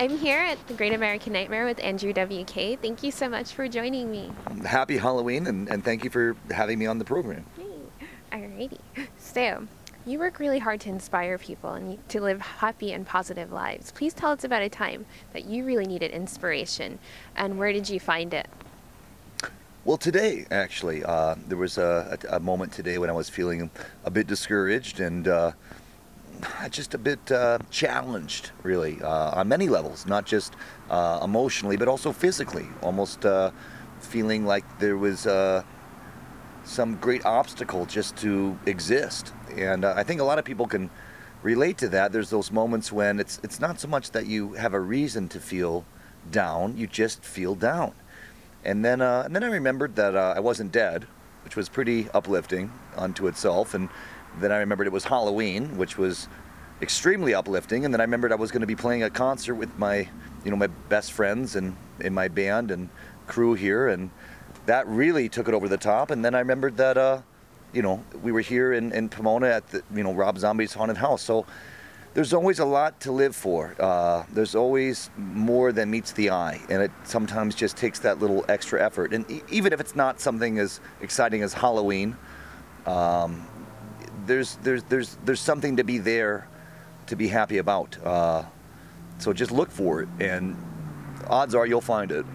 I'm here at the Great American Nightmare with Andrew WK. Thank you so much for joining me. Happy Halloween, and thank you for having me on the program. Hey. Alrighty. So, you work really hard to inspire people and to live happy and positive lives. Please tell us about a time that you really needed inspiration, and where did you find it? Well, today, actually, there was a moment today when I was feeling a bit discouraged and just a bit challenged, really, on many levels, not just emotionally, but also physically, almost feeling like there was some great obstacle just to exist. And I think a lot of people can relate to that. There's those moments when it's not so much that you have a reason to feel down, you just feel down. And then I remembered that I wasn't dead, which was pretty uplifting unto itself. And then I remembered it was Halloween, which was extremely uplifting. And then I remembered I was going to be playing a concert with my best friends and in my band and crew here, and that really took it over the top. And then I remembered that we were here in Pomona at the Rob Zombie's haunted house. So there's always a lot to live for. There's always more than meets the eye, and it sometimes just takes that little extra effort. And even if it's not something as exciting as Halloween, there's something to be there, to be happy about. So just look for it, and odds are you'll find it.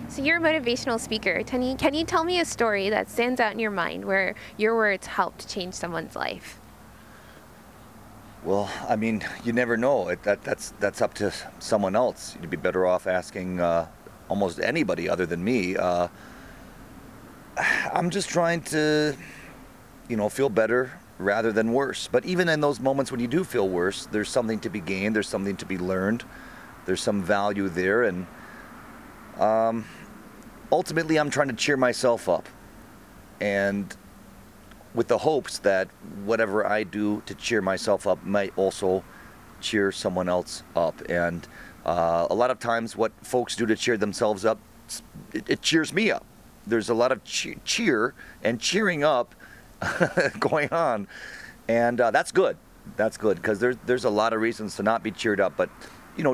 So you're a motivational speaker. Can you tell me a story that stands out in your mind where your words helped change someone's life? Well, I mean, you never know. That's up to someone else. You'd be better off asking almost anybody other than me. I'm just trying to, feel better rather than worse. But even in those moments when you do feel worse, there's something to be gained. There's something to be learned. There's some value there. And ultimately, I'm trying to cheer myself up. And with the hopes that whatever I do to cheer myself up might also cheer someone else up. And a lot of times what folks do to cheer themselves up, it cheers me up. There's a lot of cheer and cheering up going on. And that's good. That's good, because there's a lot of reasons to not be cheered up. But,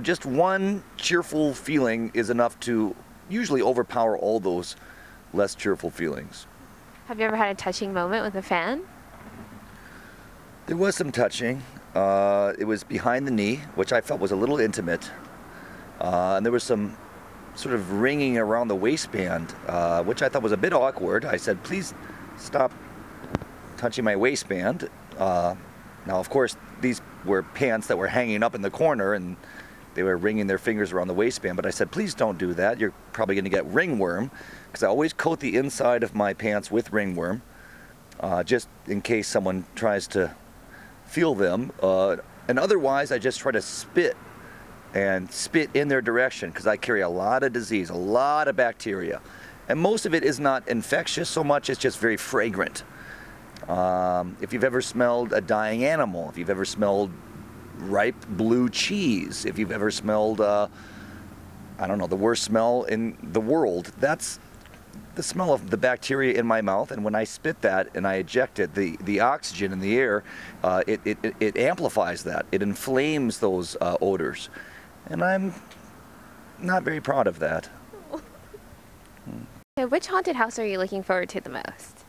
just one cheerful feeling is enough to usually overpower all those less cheerful feelings. Have you ever had a touching moment with a fan? There was some touching. It was behind the knee, which I felt was a little intimate. And there was some sort of ringing around the waistband, which I thought was a bit awkward. I said, please stop touching my waistband. Now, of course, these were pants that were hanging up in the corner, and they were wringing their fingers around the waistband. But I said, please don't do that. You're probably going to get ringworm, because I always coat the inside of my pants with ringworm, just in case someone tries to feel them. And otherwise, I just try to spit in their direction, because I carry a lot of disease, a lot of bacteria. And most of it is not infectious so much, it's just very fragrant. If you've ever smelled a dying animal, if you've ever smelled ripe blue cheese, if you've ever smelled, the worst smell in the world, that's the smell of the bacteria in my mouth. And when I spit that and I eject it, the oxygen in the air, it amplifies that. It inflames those odors. And I'm not very proud of that. So which haunted house are you looking forward to the most?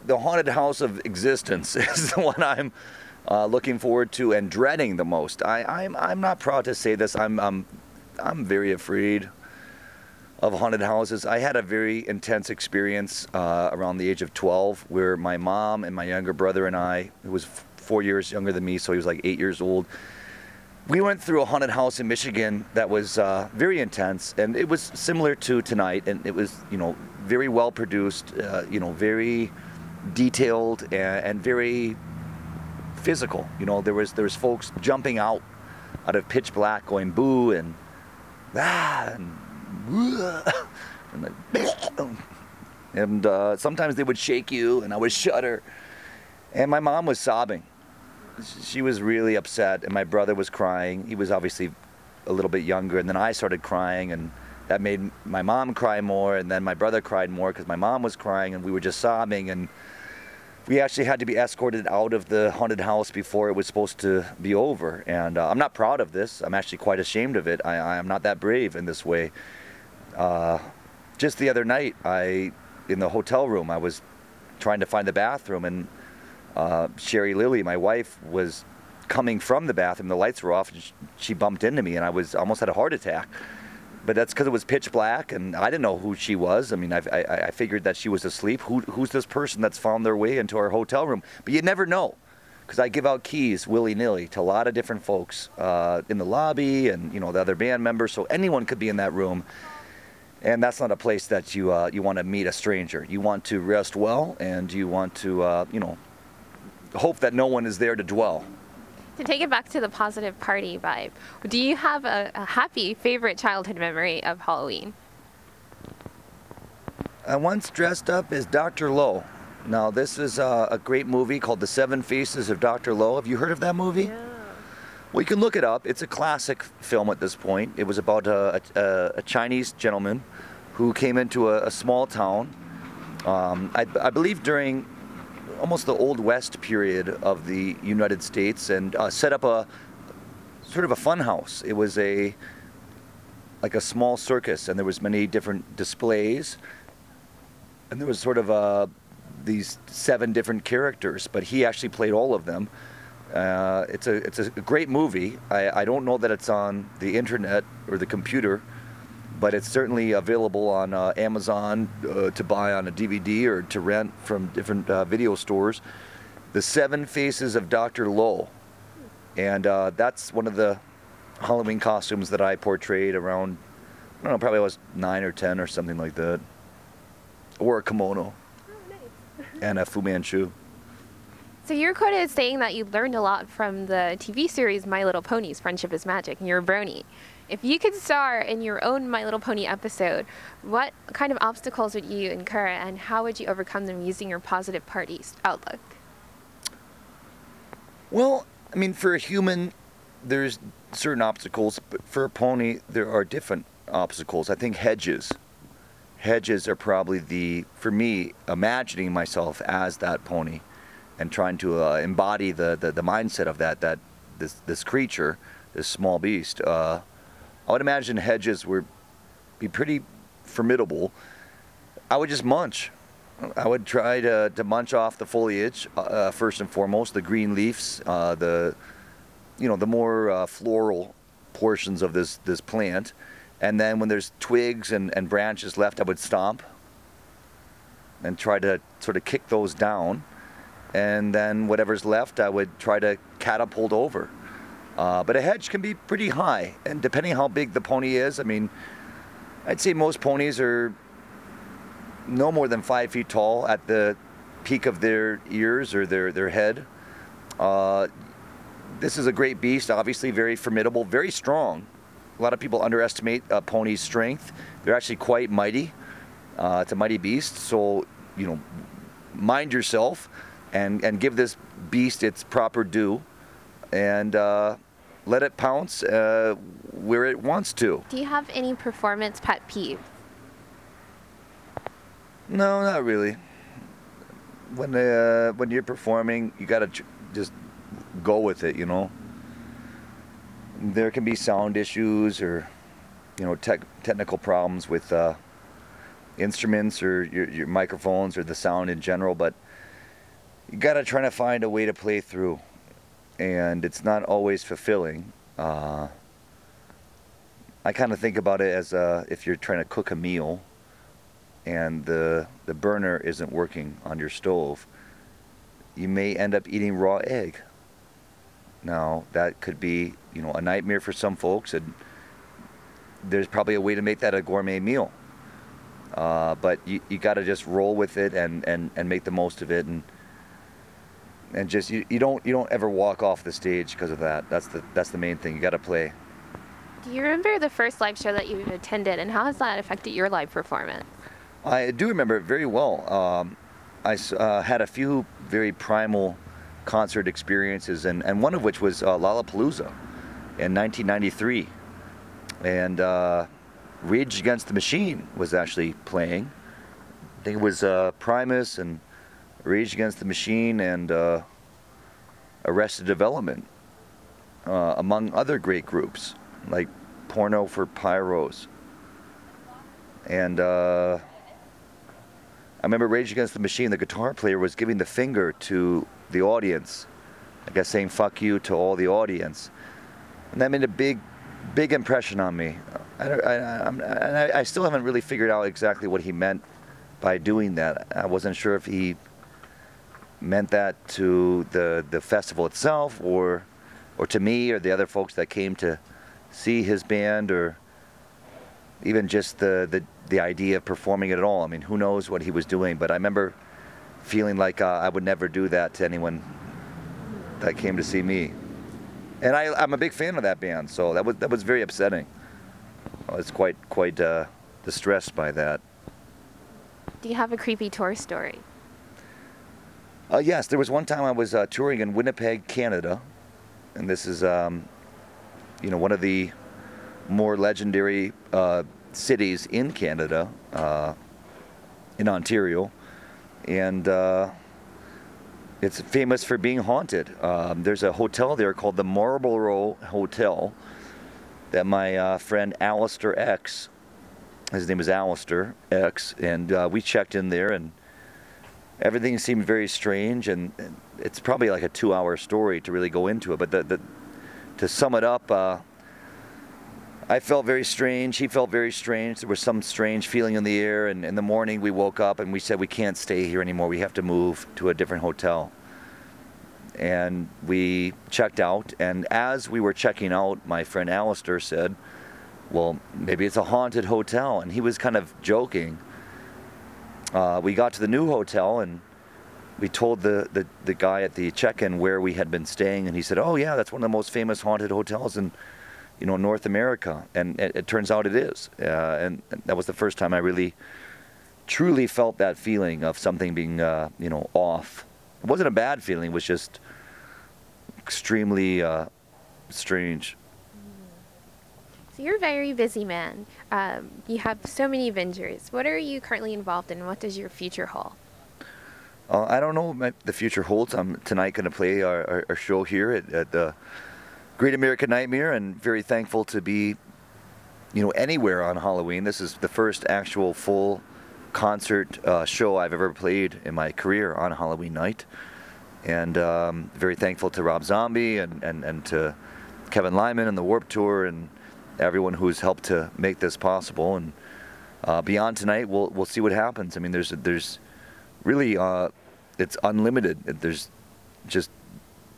The haunted house of existence is the one I'm looking forward to and dreading the most. I'm not proud to say this. I'm very afraid of haunted houses. I had a very intense experience around the age of 12, where my mom and my younger brother and I, who was 4 years younger than me, so he was like 8 years old, we went through a haunted house in Michigan that was very intense, and it was similar to tonight, and it was very well produced, very detailed and very physical. There was folks jumping out of pitch black, going boo and ah and sometimes they would shake you, and I would shudder. And my mom was sobbing. She was really upset, and my brother was crying. He was obviously a little bit younger, and then I started crying, and that made my mom cry more, and then my brother cried more because my mom was crying, and we were just sobbing. And we actually had to be escorted out of the haunted house before it was supposed to be over. And I'm not proud of this. I'm actually quite ashamed of it. I'm not that brave in this way. Just the other night, in the hotel room, I was trying to find the bathroom, and Sherry Lilly, my wife, was coming from the bathroom. The lights were off, and she bumped into me, and I almost had a heart attack. But that's because it was pitch black, and I didn't know who she was. I mean, I figured that she was asleep. Who's this person that's found their way into our hotel room? But you never know, because I give out keys willy-nilly to a lot of different folks in the lobby, and the other band members. So anyone could be in that room, and that's not a place that you want to meet a stranger. You want to rest well, and you want to hope that no one is there to dwell. To take it back to the positive party vibe, do you have a happy favorite childhood memory of Halloween? I once dressed up as Dr. Lowe. Now, this is a great movie called The Seven Faces of Dr. Lowe. Have you heard of that movie? Yeah. Well, you can look it up. It's a classic film at this point. It was about a Chinese gentleman who came into a small town, I believe during almost the Old West period of the United States, and set up a sort of a fun house. It was like a small circus, and there was many different displays, and there was sort of these 7 different characters, but he actually played all of them. It's a great movie. I don't know that it's on the internet or the computer, but it's certainly available on Amazon to buy on a DVD or to rent from different video stores. The Seven Faces of Dr. Lowe. And that's one of the Halloween costumes that I portrayed around, I don't know, probably I was 9 or 10 or something like that. Or a kimono. Oh, nice. And a Fu Manchu. So you're quoted as saying that you learned a lot from the TV series My Little Ponies, Friendship is Magic, and you're a brony. If you could star in your own My Little Pony episode, what kind of obstacles would you incur, and how would you overcome them using your positive party outlook? Well, I mean, for a human, there's certain obstacles, but for a pony, there are different obstacles. I think hedges. Hedges are probably for me, imagining myself as that pony and trying to embody the mindset of this creature, this small beast. I would imagine hedges would be pretty formidable. I would just munch. I would try to munch off the foliage first and foremost, the green leaves, the more floral portions of this plant, and then when there's twigs and branches left, I would stomp and try to sort of kick those down, and then whatever's left, I would try to catapult over. But a hedge can be pretty high, and depending how big the pony is, I mean, I'd say most ponies are no more than 5 feet tall at the peak of their ears or their head. This is a great beast, obviously very formidable, very strong. A lot of people underestimate a pony's strength. They're actually quite mighty. It's a mighty beast, so mind yourself and give this beast its proper due, and let it pounce where it wants to. Do you have any performance pet peeve? No, not really. When you're performing, you gotta just go with it. There can be sound issues or technical problems with instruments or your microphones or the sound in general, but you gotta try to find a way to play through. And it's not always fulfilling. I kind of think about it as if you're trying to cook a meal and the burner isn't working on your stove, you may end up eating raw egg. Now, that could be a nightmare for some folks, and there's probably a way to make that a gourmet meal. But you got to just roll with it and make the most of it, and just you don't ever walk off the stage because of that. That's the main thing. You got to play. Do you remember the first live show that you attended, and how has that affected your live performance? I do remember it very well. I had a few very primal concert experiences, and one of which was Lollapalooza in 1993, and Rage Against the Machine was actually playing. I think it was Primus and Rage Against the Machine and Arrested Development, among other great groups like Porno for Pyros. And I remember Rage Against the Machine, the guitar player was giving the finger to the audience, I guess saying fuck you to all the audience. And that made a big impression on me. I still haven't really figured out exactly what he meant by doing that. I wasn't sure if he meant that to the festival itself, or to me or the other folks that came to see his band, or even just the idea of performing it at all. I mean, who knows what he was doing, but I remember feeling like I would never do that to anyone that came to see me. And I'm a big fan of that band, so that was very upsetting. I was quite distressed by that. Do you have a creepy tour story? Yes, there was one time I was touring in Winnipeg, Canada, and this is one of the more legendary cities in Canada, in Ontario, and it's famous for being haunted. There's a hotel there called the Marlborough Hotel that my friend Alistair X, his name is Alistair X, and we checked in there, and everything seemed very strange, and it's probably like a 2-hour story to really go into it, but to sum it up, I felt very strange, he felt very strange, there was some strange feeling in the air, and in the morning we woke up and we said we can't stay here anymore, we have to move to a different hotel. And we checked out, and as we were checking out, my friend Alistair said, well, maybe it's a haunted hotel, and he was kind of joking. We got to the new hotel, and we told the guy at the check-in where we had been staying, and he said, oh yeah, that's one of the most famous haunted hotels in North America, and it turns out it is. And that was the first time I really, truly felt that feeling of something being, off. It wasn't a bad feeling, it was just extremely strange. So you're a very busy man. You have so many ventures. What are you currently involved in? What does your future hold? I don't know what the future holds. I'm tonight going to play our show here at the Great American Nightmare, and very thankful to be, anywhere on Halloween. This is the first actual full concert show I've ever played in my career on Halloween night. And very thankful to Rob Zombie and to Kevin Lyman and the Warped Tour and everyone who's helped to make this possible. And beyond tonight, we'll see what happens. I mean, there's really it's unlimited. There's just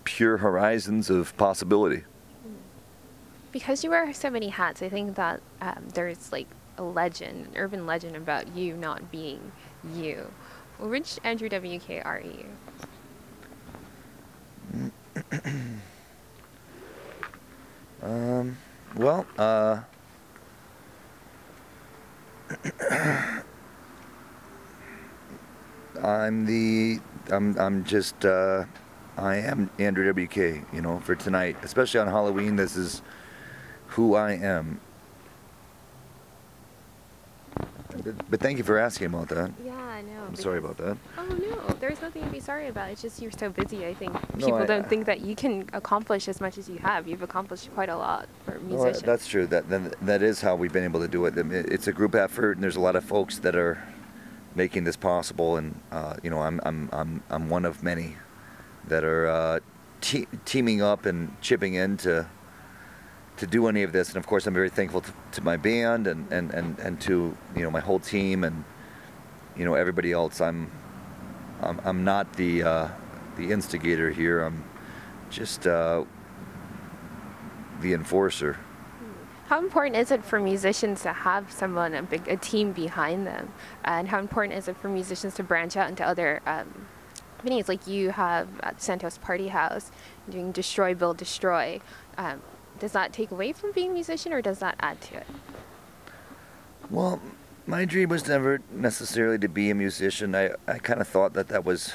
pure horizons of possibility. Because you wear so many hats, I think that there's like a legend, an urban legend about you not being you. Which Andrew WK are you? I am Andrew WK, for tonight. Especially on Halloween, this is who I am. But thank you for asking about that. Yeah, I know. I'm sorry about that. Oh, no, there's nothing to be sorry about. It's just you're so busy. I think people don't think that you can accomplish as much as you have. You've accomplished quite a lot for musicians. That's true. That is how we've been able to do it. It's a group effort, and there's a lot of folks that are making this possible. And I'm one of many that are teaming up and chipping in to do any of this. And of course, I'm very thankful to my band and to my whole team and everybody else. I'm not the instigator here. I'm just the enforcer. How important is it for musicians to have someone, a team behind them? And how important is it for musicians to branch out into other venues like you have at Santos Party House, doing Destroy, Build, Destroy? Does that take away from being a musician, or does that add to it? Well, my dream was never necessarily to be a musician. I kind of thought that was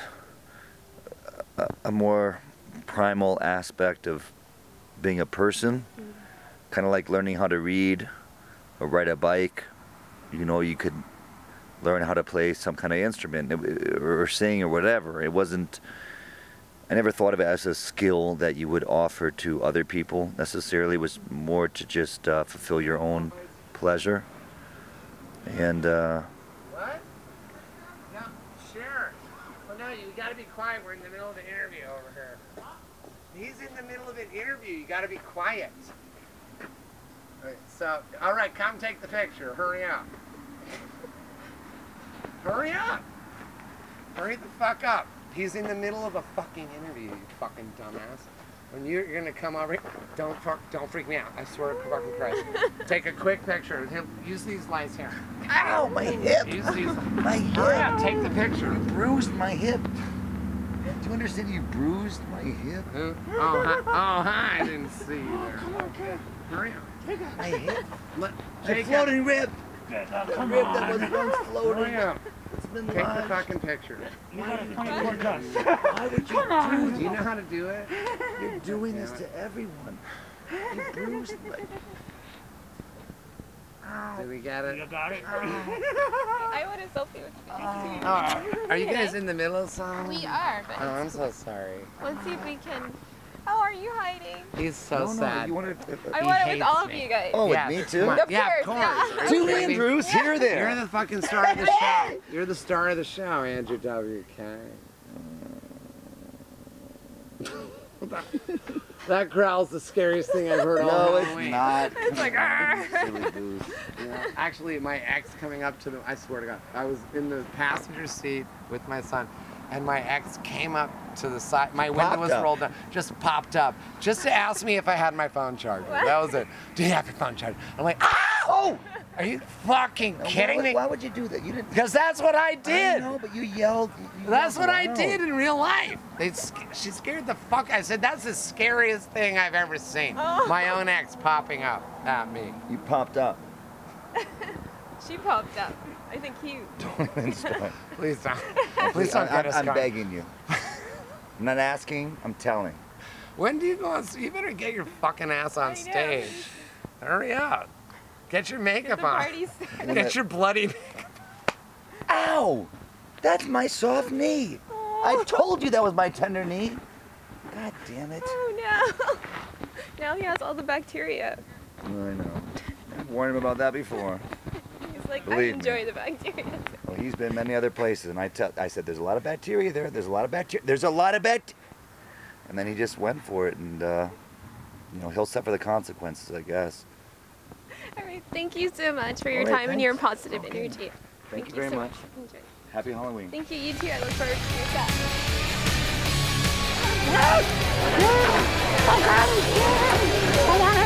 a more primal aspect of being a person. Mm-hmm. Kind of like learning how to read or ride a bike. You could learn how to play some kind of instrument or sing or whatever. It wasn't. I never thought of it as a skill that you would offer to other people necessarily. It was more to just fulfill your own pleasure. And What? No, sure. Well, no, you gotta be quiet. We're in the middle of an interview over here. He's in the middle of an interview. You gotta be quiet. All right, so, all right, come take the picture. Hurry up. Hurry up. Hurry the fuck up. He's in the middle of a fucking interview, you fucking dumbass. When you're gonna come over here, don't freak me out. I swear to fucking Christ. Take a quick picture of him. Use these lights here. ow, my hip! Use these. My hip! Hurry up, take the picture. You bruised my hip. Do you understand? You bruised my hip. Who? Oh, hi. I didn't see you there. Okay. Hurry up. My hip. Take A floating rib. Come Rib on. that was once floating. Hurry up. It's been Take the lodged. fucking picture. You got a 24 gun. Why would you do Do you know how to do it? You're doing this to everyone. You bruised my... Did we get it? You got it? I want a selfie with you. Oh, are you guys in the middle of something? We are, but Oh, I'm so sorry. let's see if we can. How are you hiding? He's so sad. You wanted... I He want it with hates all of me. you guys. Oh, with Yeah, me come too? on. Of Yeah, of course, course. yeah. Two I mean, Andrews, here there. You're the fucking star of the show. You're the star of the show, Andrew WK. That growl's the scariest thing I've heard all No, it's Halloween. not. It's like, Silly goose. Yeah, actually, my ex coming up to the, I swear to God, I was in the passenger seat with my son, and my ex came up to the side, my window Popped was up. rolled down, just popped up, just to ask me if I had my phone charger. That was it. Do you have your phone charger? I'm like, oh! Are you fucking kidding me? Why would you do that? You didn't... Because that's what I did. I know, but you yelled. You That's yelled what I loud. did in real life. She scared the fuck. I said, that's the scariest thing I've ever seen. Oh. My own ex popping up at me. You popped up. she popped up. I think he. Don't even start. Please don't. Please don't get us I'm going. begging you. I'm not asking, I'm telling. When do you go on? You better get your fucking ass on I know. stage. Hurry up. Get your Get makeup the on. party started. Get your bloody makeup. Ow! That's my soft knee. I told you that was my tender knee. God damn it. Oh no! Now he has all the bacteria. I know. I've warned him about that before. He's like, Believe I me. enjoy the bacteria. Well, he's been many other places, and I said, there's a lot of bacteria there. There's a lot of bacteria. There's a lot of bacteria. And then he just went for it, and he'll suffer the consequences, I guess. All right, thank you so much for your All right, time and your thanks. positive Okay. energy. Thank you very so much. Enjoy. Happy Halloween. Thank you, you too. I look forward to your set. I got it. I got it.